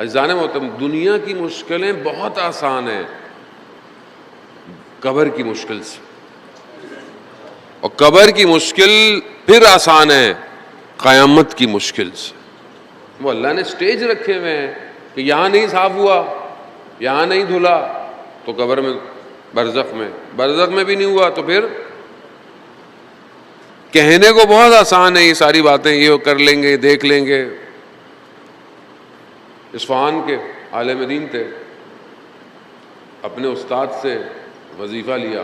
عزیزان محترم، دنیا کی مشکلیں بہت آسان ہیں قبر کی مشکل سے، اور قبر کی مشکل پھر آسان ہے قیامت کی مشکل سے۔ وہ اللہ نے سٹیج رکھے ہوئے ہیں کہ یہاں نہیں صاف ہوا، یہاں نہیں دھلا تو قبر میں، برزخ میں بھی نہیں ہوا تو پھر کہنے کو بہت آسان ہے یہ ساری باتیں، یہ کر لیں گے، دیکھ لیں گے۔ اصفہان کے عالم دین تھے، اپنے استاد سے وظیفہ لیا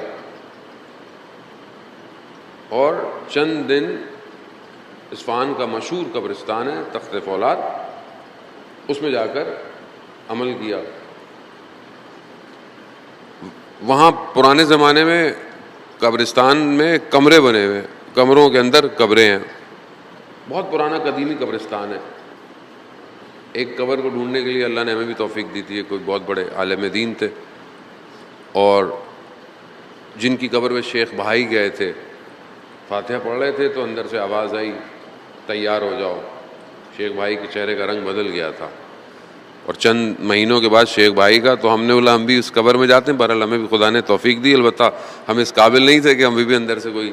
اور چند دن اصفہان کا مشہور قبرستان ہے تخت فولاد، اس میں جا کر عمل کیا۔ وہاں پرانے زمانے میں قبرستان میں کمرے بنے ہوئے، کمروں کے اندر قبریں ہیں، بہت پرانا قدیمی قبرستان ہے۔ ایک قبر کو ڈھونڈنے کے لیے اللہ نے ہمیں بھی توفیق دی تھی، کوئی بہت بڑے عالم دین تھے، اور جن کی قبر میں شیخ بھائی گئے تھے، فاتحہ پڑھ رہے تھے تو اندر سے آواز آئی تیار ہو جاؤ۔ شیخ بھائی کے چہرے کا رنگ بدل گیا تھا، اور چند مہینوں کے بعد شیخ بھائی کا، تو ہم نے بولا ہم بھی اس قبر میں جاتے ہیں۔ بہرحال ہمیں بھی خدا نے توفیق دی، البتہ ہم اس قابل نہیں تھے کہ ہم بھی اندر سے کوئی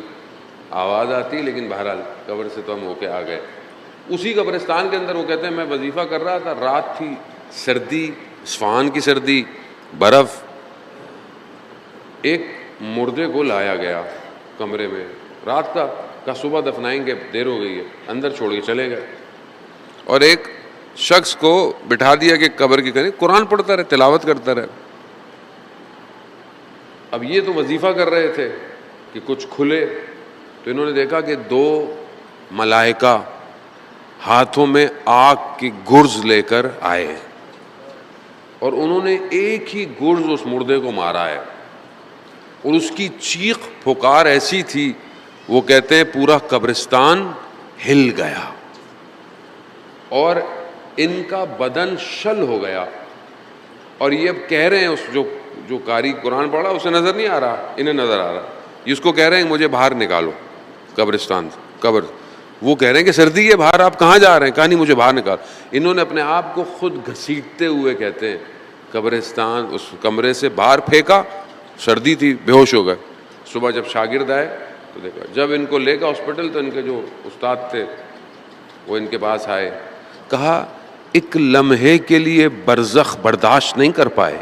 آواز آتی، لیکن بہرحال قبر سے تو ہم ہو کے آ گئے۔ اسی قبرستان کے اندر وہ کہتے ہیں میں وظیفہ کر رہا تھا، رات تھی، سردی، اصفہان کی سردی، برف، ایک مردے کو لایا گیا کمرے میں، رات کا، کہا صبح دفنائیں گے، دیر ہو گئی ہے، اندر چھوڑ کے چلے گئے، اور ایک شخص کو بٹھا دیا کہ قبر کے قریب قرآن پڑھتا رہے، تلاوت کرتا رہے۔ اب یہ تو وظیفہ کر رہے تھے کہ کچھ کھلے، تو انہوں نے دیکھا کہ دو ملائکہ ہاتھوں میں آگ کی گرز لے کر آئے ہیں، اور انہوں نے ایک ہی گرز اس مردے کو مارا ہے، اور اس کی چیخ پکار ایسی تھی، وہ کہتے ہیں پورا قبرستان ہل گیا اور ان کا بدن شل ہو گیا۔ اور یہ اب کہہ رہے ہیں، اس جو قاری قرآن پڑھا اسے نظر نہیں آ رہا، انہیں نظر آ رہا، یہ اس کو کہہ رہے ہیں مجھے باہر نکالو قبرستان سے، قبر، وہ کہہ رہے ہیں کہ سردی ہے باہر، آپ کہاں جا رہے ہیں؟ کہا نہیں مجھے باہر نکال۔ انہوں نے اپنے آپ کو خود گھسیٹتے ہوئے کہتے ہیں قبرستان، اس کمرے سے باہر پھینکا، سردی تھی، بے ہوش ہو گئے۔ صبح جب شاگرد آئے تو دیکھا، جب ان کو لے گا ہاسپٹل تو ان کے جو استاد تھے وہ ان کے پاس آئے، کہا ایک لمحے کے لیے برزخ برداشت نہیں کر پائے،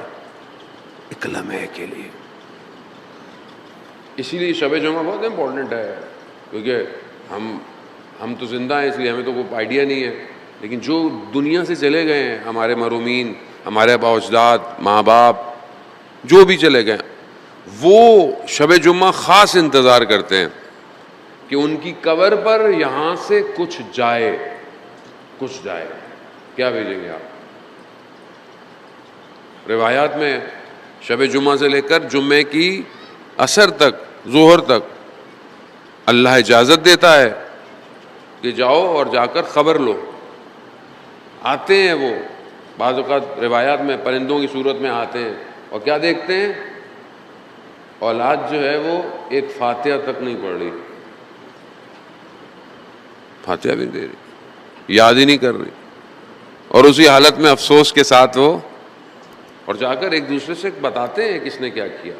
ایک لمحے کے لیے۔ اسی لیے شب جمعہ بہت امپورٹنٹ ہے، کیونکہ ہم تو زندہ ہیں، اس لیے ہمیں تو کوئی آئیڈیا نہیں ہے، لیکن جو دنیا سے چلے گئے ہیں، ہمارے مرحومین، ہمارے آباء و اجداد، ماں باپ، جو بھی چلے گئے، وہ شب جمعہ خاص انتظار کرتے ہیں کہ ان کی قبر پر یہاں سے کچھ جائے، کچھ جائے۔ کیا بھیجیں گے آپ؟ روایات میں شب جمعہ سے لے کر جمعے کی عصر تک، ظہر تک، اللہ اجازت دیتا ہے کہ جاؤ اور جا کر خبر لو۔ آتے ہیں وہ، بعض اوقات روایات میں پرندوں کی صورت میں آتے ہیں، اور کیا دیکھتے ہیں؟ اولاد جو ہے وہ ایک فاتحہ تک نہیں پڑھ رہی، فاتحہ بھی نہیں دے رہی، یاد ہی نہیں کر رہی، اور اسی حالت میں افسوس کے ساتھ وہ، اور جا کر ایک دوسرے سے بتاتے ہیں کس نے کیا کیا۔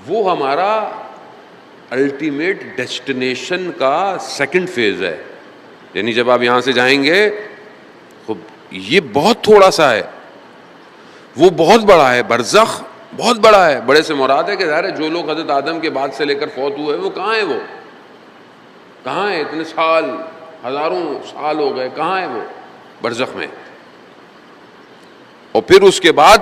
وہ ہمارا الٹیمیٹ ڈیسٹینیشن کا سیکنڈ فیز ہے، یعنی جب آپ یہاں سے جائیں گے، یہ بہت تھوڑا سا ہے، وہ بہت بڑا ہے، برزخ بہت بڑا ہے۔ بڑے سے مراد ہے کہ ظاہر ہے جو لوگ حضرت آدم کے بعد سے لے کر فوت ہوئے وہ کہاں ہیں، وہ کہاں ہیں؟ اتنے سال، ہزاروں سال ہو گئے، کہاں ہیں وہ؟ برزخ میں۔ اور پھر اس کے بعد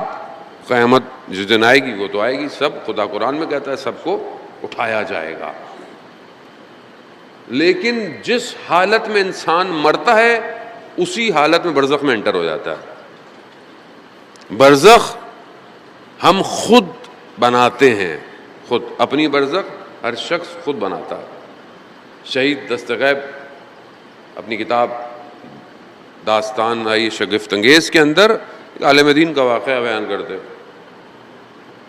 قیامت جس دن آئے گی وہ تو آئے گی، سب، خدا قرآن میں کہتا ہے سب کو اٹھایا جائے گا۔ لیکن جس حالت میں انسان مرتا ہے اسی حالت میں برزخ میں انٹر ہو جاتا ہے۔ برزخ ہم خود بناتے ہیں، خود اپنی برزخ ہر شخص خود بناتا ہے۔ شہید دستغیب اپنی کتاب داستان آئی شگفت انگیز کے اندر ایک عالم دین کا واقعہ بیان کرتے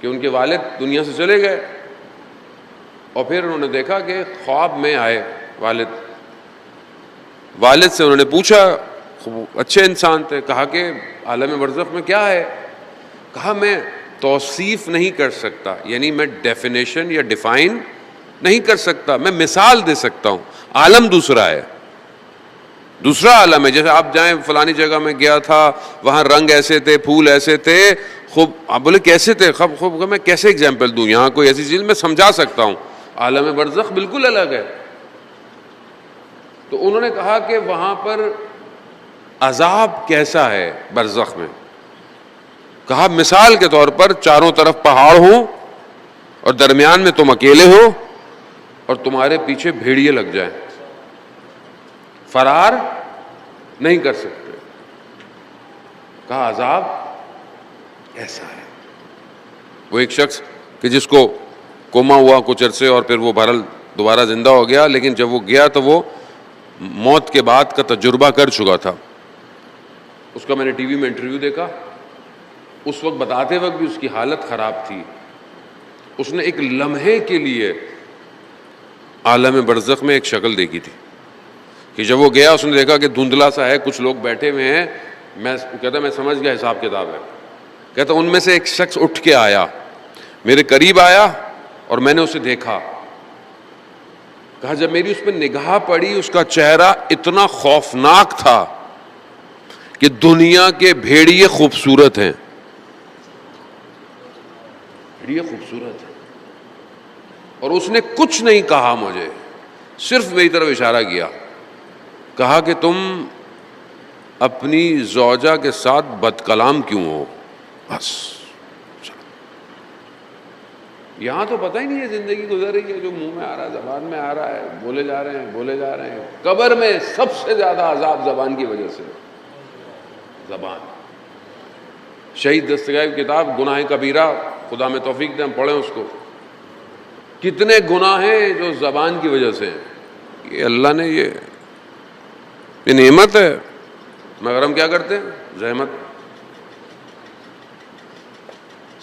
کہ ان کے والد دنیا سے چلے گئے، اور پھر انہوں نے دیکھا کہ خواب میں آئے والد سے انہوں نے پوچھا اچھے انسان تھے. کہا کہ عالم برزخ میں کیا ہے؟ کہا میں توصیف نہیں کر سکتا, یعنی میں ڈیفینیشن یا ڈیفائن نہیں کر سکتا, میں مثال دے سکتا ہوں. عالم دوسرا ہے, دوسرا عالم ہے. جیسے آپ جائیں فلانی جگہ میں گیا تھا, وہاں رنگ ایسے تھے, پھول ایسے تھے, خوب آپ بولے کیسے تھے, خوب میں کیسے اگزامپل دوں, یہاں کوئی ایسی چیز میں سمجھا سکتا ہوں. عالم برزخ بالکل الگ ہے. تو انہوں نے کہا کہ وہاں پر عذاب کیسا ہے برزخ میں. کہا مثال کے طور پر چاروں طرف پہاڑ ہوں اور درمیان میں تم اکیلے ہو اور تمہارے پیچھے بھیڑیے لگ جائیں, فرار نہیں کر سکتے. کہا عذاب ایسا ہے. وہ ایک شخص کہ جس کو کوما ہوا کچھ عرصے اور پھر وہ بہرحال دوبارہ زندہ ہو گیا, لیکن جب وہ گیا تو وہ موت کے بعد کا تجربہ کر چکا تھا. اس کا میں نے ٹی وی میں انٹرویو دیکھا, اس وقت بتاتے وقت بھی اس کی حالت خراب تھی. اس نے ایک لمحے کے لیے عالم برزخ میں ایک شکل دیکھی تھی کہ جب وہ گیا اس نے دیکھا کہ دھندلا سا ہے, کچھ لوگ بیٹھے ہوئے ہیں. کہتا میں سمجھ گیا حساب کتاب ہے. کہتا ان میں سے ایک شخص اٹھ کے آیا, میرے قریب آیا اور میں نے اسے دیکھا. کہا جب میری اس پہ نگاہ پڑی, اس کا چہرہ اتنا خوفناک تھا کہ دنیا کے بھیڑیے خوبصورت ہیں, بھیڑیے خوبصورت ہیں. اور اس نے کچھ نہیں کہا مجھے, صرف میری طرف اشارہ کیا. کہا کہ تم اپنی زوجہ کے ساتھ بد کلام کیوں ہو؟ بس یہاں تو پتہ ہی نہیں ہے زندگی گزر رہی ہے, جو منہ میں آ رہا ہے, زبان میں آ رہا ہے, بولے جا رہے ہیں. قبر میں سب سے زیادہ عذاب زبان کی وجہ سے. زبان. شہید دستگیر کی کتاب گناہ کبیرہ, خدا میں توفیق دے ہم پڑھیں اس کو. کتنے گناہ ہیں جو زبان کی وجہ سے ہیں. یہ اللہ نے یہ نعمت ہے, مگر ہم کیا کرتے ہیں؟ زحمت.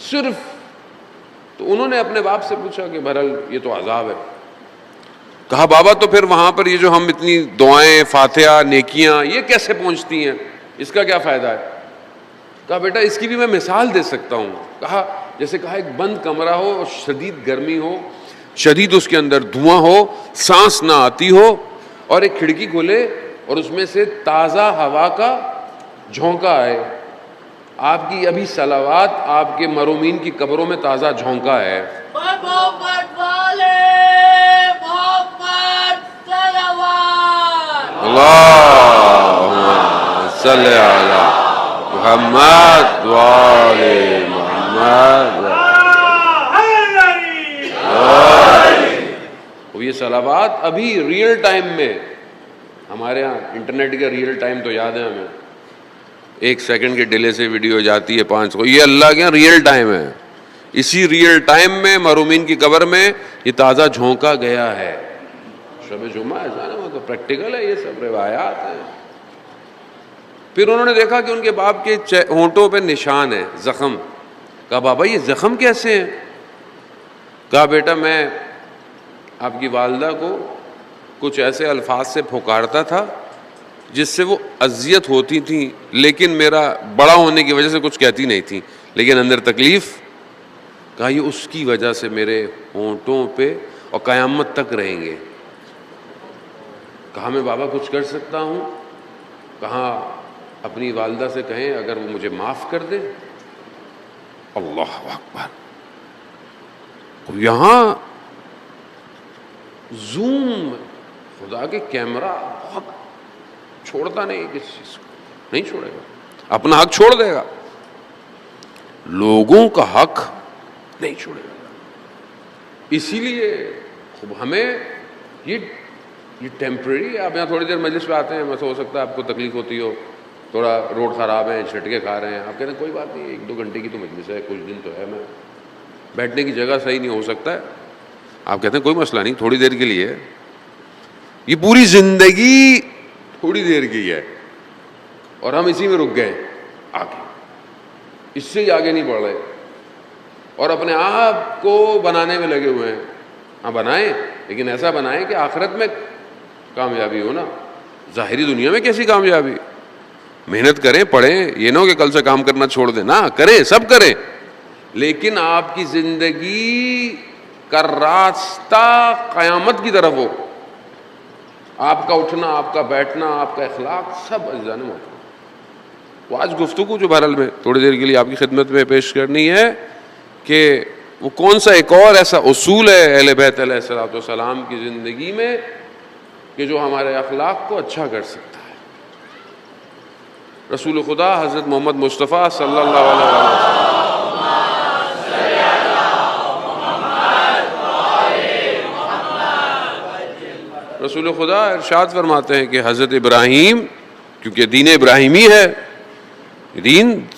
صرف تو انہوں نے اپنے باپ سے پوچھا کہ بہرحال یہ تو عذاب ہے. کہا بابا تو پھر وہاں پر یہ جو ہم اتنی دعائیں, فاتحہ, نیکیاں یہ کیسے پہنچتی ہیں, اس کا کیا فائدہ ہے؟ کہا بیٹا اس کی بھی میں مثال دے سکتا ہوں. کہا جیسے کہا ایک بند کمرہ ہو اور شدید گرمی ہو, شدید اس کے اندر دھواں ہو, سانس نہ آتی ہو, اور ایک کھڑکی کھولے اور اس میں سے تازہ ہوا کا جھونکا آئے. آپ کی ابھی صلوات آپ کے مرومین کی قبروں میں تازہ جھونکا ہے. اللہم صلی علی محمد وآل محمد. یہ صلوات ابھی ریئل ٹائم میں, ہمارے ہاں انٹرنیٹ کا ریئل ٹائم تو یاد ہے ہمیں, 1 سیکنڈ کے ڈیلے سے ویڈیو جاتی ہے 500. یہ اللہ کے ریئل ٹائم ہے. اسی ریئل ٹائم میں مرحومین کی قبر میں یہ تازہ جھونکا گیا ہے. شب جمعہ ایسا نا, وہ تو پریکٹیکل ہے, یہ سب روایات ہیں. پھر انہوں نے دیکھا کہ ان کے باپ کے ہونٹوں پہ نشان ہے, زخم. کہا بابا یہ زخم کیسے ہیں؟ کہا بیٹا میں آپ کی والدہ کو کچھ ایسے الفاظ سے پھکارتا تھا جس سے وہ اذیت ہوتی تھیں, لیکن میرا بڑا ہونے کی وجہ سے کچھ کہتی نہیں تھی, لیکن اندر تکلیف. کہا یہ اس کی وجہ سے میرے ہونٹوں پہ اور قیامت تک رہیں گے. کہا میں بابا کچھ کر سکتا ہوں؟ کہا اپنی والدہ سے کہیں اگر وہ مجھے معاف کر دے. اللہ اکبر. یہاں زوم, خدا کے کیمرہ بہت چھوڑتا نہیں, کس چیز کو نہیں چھوڑے گا, اپنا حق چھوڑ دے گا, لوگوں کا حق نہیں چھوڑے گا. اسی لیے ہمیں یہ ٹیمپریری. آپ یہاں تھوڑی دیر مجلس پہ آتے ہیں, ہو سکتا ہے آپ کو تکلیف ہوتی ہو, تھوڑا روڈ خراب ہے, جھٹکے کھا رہے ہیں, آپ کہتے ہیں کوئی بات نہیں, 1-2 گھنٹے کی تو مجلس ہے, کچھ دن تو ہے, میں بیٹھنے کی جگہ صحیح نہیں ہو سکتا ہے. آپ کہتے ہیں کوئی مسئلہ نہیں, تھوڑی دیر کے لیے. یہ پوری زندگی تھوڑی دیر کی ہے اور ہم اسی میں رک گئے آگے, اس سے ہی آگے نہیں بڑھ رہے اور اپنے آپ کو بنانے میں لگے ہوئے ہیں. ہاں بنائیں, لیکن ایسا بنائیں کہ آخرت میں کامیابی ہو نا. ظاہری دنیا میں کیسی کامیابی؟ محنت کریں, پڑھیں, یہ نہ ہو کہ کل سے کام کرنا چھوڑ دیں, نہ کریں, سب کریں, لیکن آپ کی زندگی کا راستہ قیامت کی طرف ہو. آپ کا اٹھنا, آپ کا بیٹھنا, آپ کا اخلاق سب عزیزان محترم. وہ آج گفتگو جو بہرحال میں تھوڑی دیر کے لیے آپ کی خدمت میں پیش کرنی ہے کہ وہ کون سا ایک اور ایسا اصول ہے اہل بیت علیہ الصلوۃ والسلام کی زندگی میں کہ جو ہمارے اخلاق کو اچھا کر سکتا ہے. رسول خدا حضرت محمد مصطفیٰ صلی اللہ علیہ وسلم رسول خدا ارشاد فرماتے ہیں کہ حضرت ابراہیم, کیونکہ دین ابراہیمی ہے,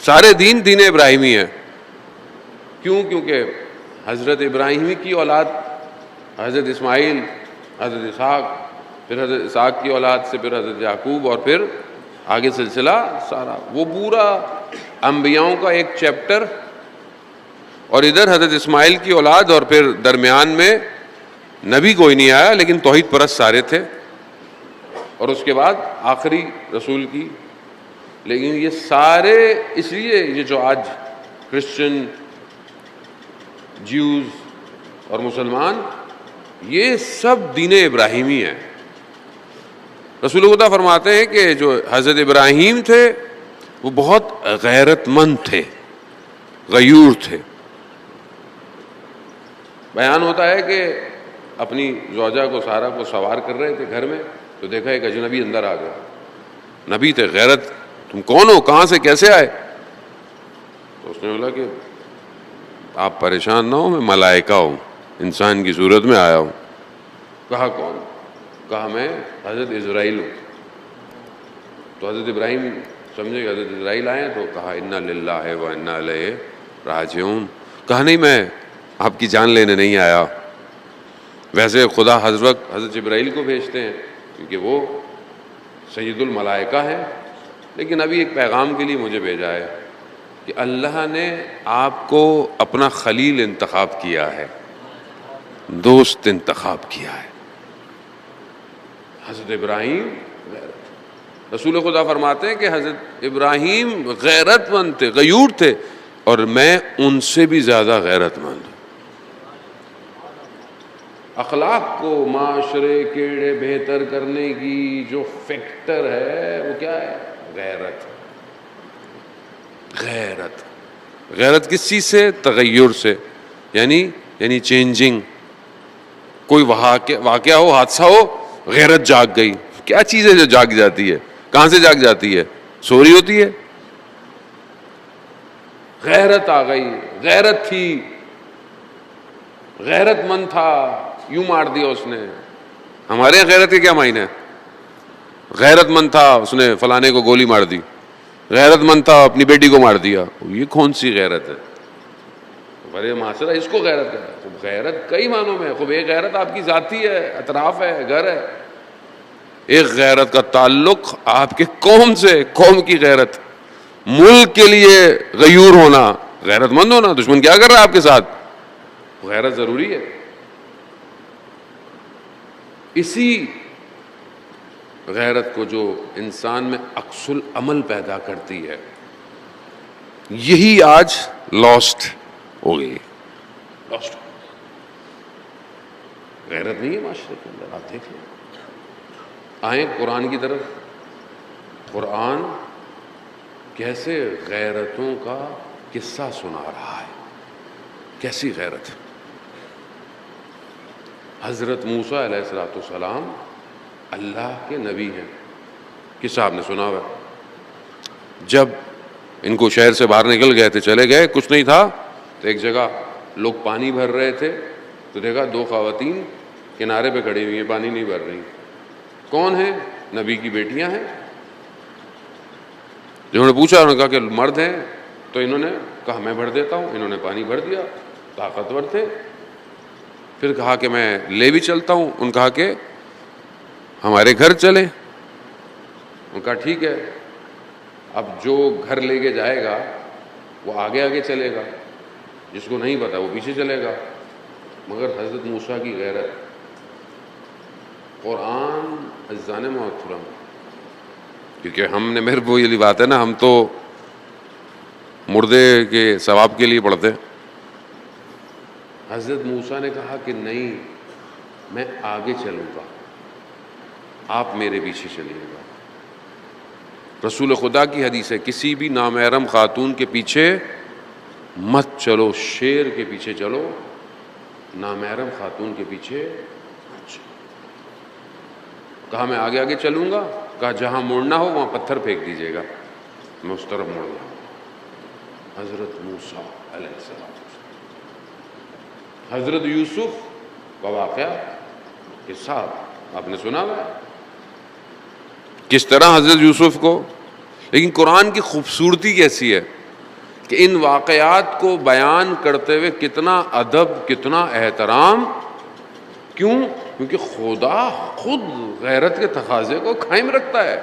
سارے دین ابراہیمی ہے. کیوں؟ کیونکہ حضرت ابراہیم کی اولاد حضرت اسماعیل, حضرت اسحاق, پھر حضرت اسحاق کی اولاد سے پھر حضرت یعقوب, اور پھر آگے سلسلہ سارا, وہ پورا انبیاؤں کا ایک چیپٹر. اور ادھر حضرت اسماعیل کی اولاد, اور پھر درمیان میں نبی کوئی نہیں آیا لیکن توحید پرست سارے تھے, اور اس کے بعد آخری رسول کی. لیکن یہ سارے اس لیے یہ جو آج کرسچن, جیوز اور مسلمان, یہ سب دین ابراہیمی ہے. رسول خدا فرماتے ہیں کہ جو حضرت ابراہیم تھے وہ بہت غیرت مند تھے, غیور تھے. بیان ہوتا ہے کہ اپنی زوجہ کو, سارا کو سوار کر رہے تھے گھر میں, تو دیکھا ایک اجنبی اندر آ گیا. نبی تھے, غیرت, تم کون ہو, کہاں سے, کیسے آئے؟ تو اس نے بولا کہ آپ پریشان نہ ہو, میں ملائکہ ہوں, انسان کی صورت میں آیا ہوں. کہا کون؟ کہا میں حضرت اسرائیل ہوں. تو حضرت ابراہیم سمجھے کہ حضرت اسرائیل آئے, تو کہا انا للہ و انا الیہ راجعون. کہا نہیں, میں آپ کی جان لینے نہیں آیا. ویسے خدا حضرت جبرائیل کو بھیجتے ہیں کیونکہ وہ سید الملائکہ ہیں, لیکن ابھی ایک پیغام کے لیے مجھے بھیجا ہے کہ اللہ نے آپ کو اپنا خلیل انتخاب کیا ہے, دوست انتخاب کیا ہے. حضرت ابراہیم رسول خدا فرماتے ہیں کہ حضرت ابراہیم غیرت مند تھے, غیور تھے, اور میں ان سے بھی زیادہ غیرت مند ہوں. اخلاق کو معاشرے کے بہتر کرنے کی جو فیکٹر ہے وہ کیا ہے؟ غیرت. غیرت, غیرت کس چیز سے؟ تغیر سے, یعنی چینجنگ. کوئی واقعہ ہو, حادثہ ہو, غیرت جاگ گئی. کیا چیز ہے جو جاگ جاتی ہے؟ کہاں سے جاگ جاتی ہے؟ سو رہی ہوتی ہے, غیرت آ گئی. غیرت تھی, غیرت مند تھا, یوں مار دیا اس نے. ہمارے یہاں غیرت کے کیا معنی ہے؟ غیرت مند تھا, اس نے فلانے کو گولی مار دی. غیرت مند تھا, اپنی بیٹی کو مار دیا. یہ کون سی غیرت ہے؟ بڑے معاشرہ اس کو غیرت ہے. غیرت کئی معنوں میں. خوب ایک غیرت آپ کی ذاتی ہے, اطراف ہے, گھر ہے. ایک غیرت کا تعلق آپ کے قوم سے, قوم کی غیرت, ملک کے لیے غیور ہونا, غیرت مند ہونا. دشمن کیا کر رہا ہے آپ کے ساتھ؟ غیرت ضروری ہے. اسی غیرت کو جو انسان میں عکس العمل پیدا کرتی ہے, یہی آج لاسٹ ہو گئی. لاسٹ غیرت نہیں ہے معاشرے کے اندر. آپ دیکھ لیں, آئیں قرآن کی طرف. قرآن کیسے غیرتوں کا قصہ سنا رہا ہے. کیسی غیرت. حضرت موسیٰ علیہ السلام اللہ کے نبی ہیں, قصہ آپ نے سنا ہوا. جب ان کو شہر سے باہر نکل گئے تھے, چلے گئے, کچھ نہیں تھا, تو ایک جگہ لوگ پانی بھر رہے تھے, تو دیکھا دو خواتین کنارے پہ کھڑی ہوئی ہیں, پانی نہیں بھر رہی. کون ہیں؟ نبی کی بیٹیاں ہیں. جنہوں نے پوچھا, انہوں نے کہا کہ مرد ہیں, تو انہوں نے کہا میں بھر دیتا ہوں. انہوں نے پانی بھر دیا, طاقتور تھے. پھر کہا کہ میں لے بھی چلتا ہوں. ان کہا کہ ہمارے گھر چلے. ان کہا ٹھیک ہے. اب جو گھر لے کے جائے گا وہ آگے آگے چلے گا, جس کو نہیں پتا وہ پیچھے چلے گا. مگر حضرت موسیٰ کی غیرت. قرآن عزیزان محترم کیونکہ ہم نے میرے وہ یہ بات ہے نا، ہم تو مردے کے ثواب کے لیے پڑھتے ہیں. حضرت موسیٰ نے کہا کہ نہیں، میں آگے چلوں گا، آپ میرے پیچھے چلیے گا. رسول خدا کی حدیث ہے کسی بھی نامحرم خاتون کے پیچھے مت چلو، شیر کے پیچھے چلو، نامحرم خاتون کے پیچھے مت چلو. کہا میں آگے آگے چلوں گا، کہا جہاں مڑنا ہو وہاں پتھر پھینک دیجیے گا، میں اس طرف مڑ گیا. حضرت موسیٰ علیہ السلام. حضرت یوسف کا واقعہ قصہ آپ نے سنا ہے کس طرح حضرت یوسف کو. لیکن قرآن کی خوبصورتی کیسی ہے کہ ان واقعات کو بیان کرتے ہوئے کتنا ادب، کتنا احترام. کیوں؟ کیونکہ خدا خود غیرت کے تقاضے کو قائم رکھتا ہے.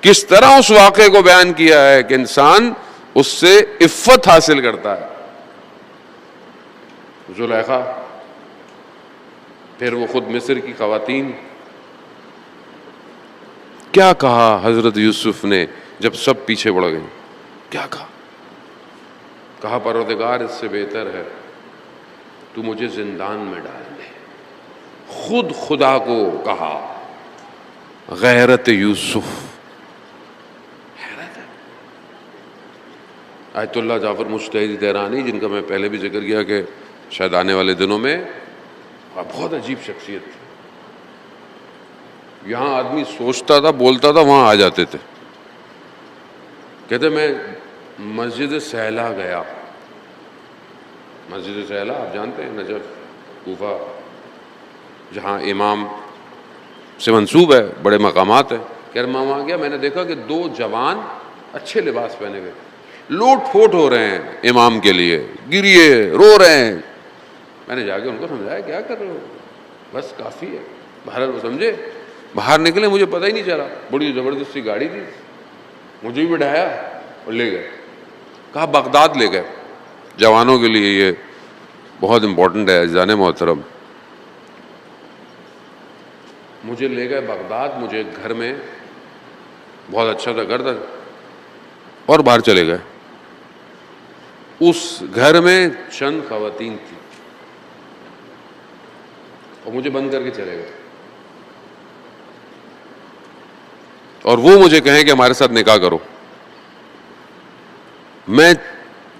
کس طرح اس واقعے کو بیان کیا ہے کہ انسان اس سے عفت حاصل کرتا ہے. زلیخا، پھر وہ خود مصر کی خواتین. کیا کہا حضرت یوسف نے جب سب پیچھے پڑ گئے؟ کیا کہا؟ کہا پروردگار اس سے بہتر ہے تو مجھے زندان میں ڈال دے. خود خدا کو کہا. غیرت یوسف. حیرت ہے. آیت اللہ جعفر مجتہدی تہرانی، جن کا میں پہلے بھی ذکر کیا کہ شاید آنے والے دنوں میں، بہت عجیب شخصیت تھی. یہاں آدمی سوچتا تھا، بولتا تھا، وہاں آ جاتے تھے. کہتے میں مسجد سہلا گیا. مسجد سہلا آپ جانتے ہیں، نجف، کوفہ، جہاں امام سے منسوب ہے، بڑے مقامات ہیں. کہ میں وہاں گیا، میں نے دیکھا کہ دو جوان اچھے لباس پہنے ہوئے لوٹ پھوٹ ہو رہے ہیں امام کے لیے، گریے، رو رہے ہیں. میں نے جا کے ان کو سمجھایا کیا کر رہے ہو، بس کافی ہے. باہر وہ سمجھے، باہر نکلے، مجھے پتہ ہی نہیں چلا. بڑی زبردستی گاڑی تھی، مجھے بھی بٹھایا اور لے گئے. کہا بغداد لے گئے. جوانوں کے لیے یہ بہت امپورٹنٹ ہے عزیزان محترم. مجھے لے گئے بغداد. مجھے ایک گھر میں، بہت اچھا تھا گھر تھا، اور باہر چلے گئے. اس گھر میں چند خواتین تھیں اور مجھے بند کر کے چلے گئے. اور وہ مجھے کہیں کہ ہمارے ساتھ نکاح کرو. میں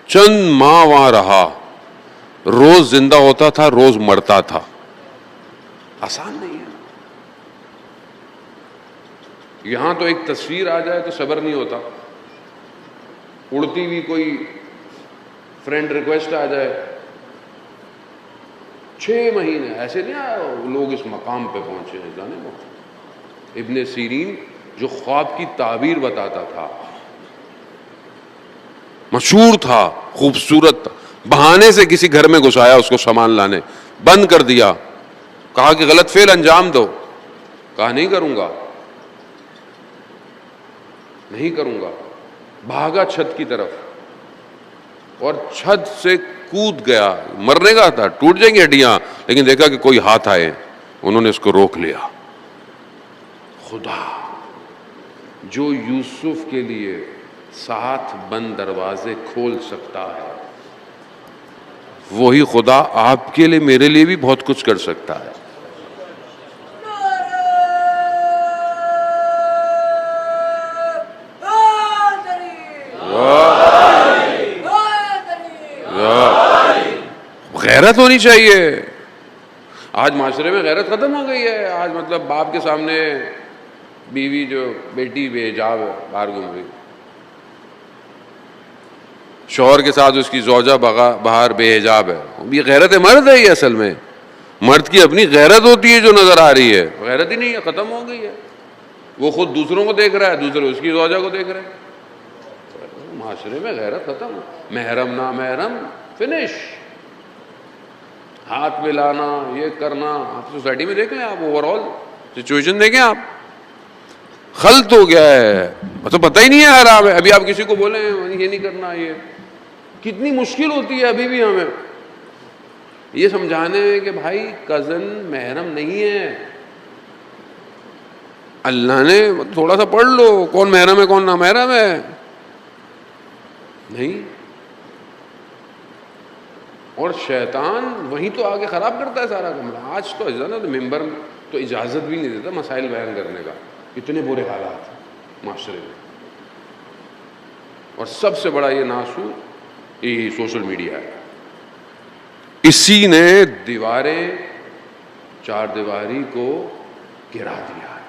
چند ماہ وہاں رہا. روز زندہ ہوتا تھا، روز مرتا تھا. آسان نہیں ہے. یہاں تو ایک تصویر آ جائے تو صبر نہیں ہوتا. اڑتی ہوئی کوئی فرینڈ ریکویسٹ آ جائے، 6 مہینے ایسے نہیں آیا لوگ اس مقام پہ پہنچے ہیں. جانے ابن سیرین جو خواب کی تعبیر بتاتا تھا، مشہور تھا، خوبصورت تھا، بہانے سے کسی گھر میں گھسایا اس کو سامان لانے، بند کر دیا. کہا کہ غلط فعل انجام دو. کہا نہیں کروں گا، نہیں کروں گا. بھاگا چھت کی طرف اور چھت سے کود گیا. مرنے کا تھا، ٹوٹ جائیں گی ہڈیاں، لیکن دیکھا کہ کوئی ہاتھ آئے، انہوں نے اس کو روک لیا. خدا جو یوسف کے لیے 7 بند دروازے کھول سکتا ہے، وہی خدا آپ کے لیے، میرے لیے بھی بہت کچھ کر سکتا ہے. غیرت ہونی چاہیے. آج معاشرے میں غیرت ختم ہو گئی ہے. آج مطلب باپ کے سامنے بیوی جو بیٹی بے حجاب ہے باہر گھوم رہی، شوہر کے ساتھ اس کی زوجہ باہر بے حجاب ہے. یہ غیرت مرد ہے. یہ اصل میں مرد کی اپنی غیرت ہوتی ہے جو نظر آ رہی ہے. غیرت ہی نہیں ہے، ختم ہو گئی ہے. وہ خود دوسروں کو دیکھ رہا ہے، دوسرے اس کی زوجہ کو دیکھ رہے ہیں. معاشرے میں غیرت ختم. محرم نامحرم فنش. ہاتھ ملانا، یہ کرنا. آپ سوسائٹی میں دیکھ لیں، آپ اوور آل سچویشن دیکھیں، آپ خلط ہو گیا ہے. مطلب پتہ ہی نہیں ہے حرام ہے. ابھی آپ کسی کو بولیں یہ نہیں کرنا، یہ کتنی مشکل ہوتی ہے ابھی بھی ہمیں یہ سمجھانے میں کہ بھائی کزن محرم نہیں ہے. اللہ نے تھوڑا سا پڑھ لو کون محرم ہے کون نامحرم ہے. نہیں. اور شیطان وہیں تو آگے خراب کرتا ہے سارا کمرہ. آج تو ممبر تو اجازت بھی نہیں دیتا مسائل بیان کرنے کا, اتنے برے حالات معاشرے میں. اور سب سے بڑا یہ ناسو یہ سوشل میڈیا ہے. اسی نے دیواریں چار دیواری کو گرا دیا ہے.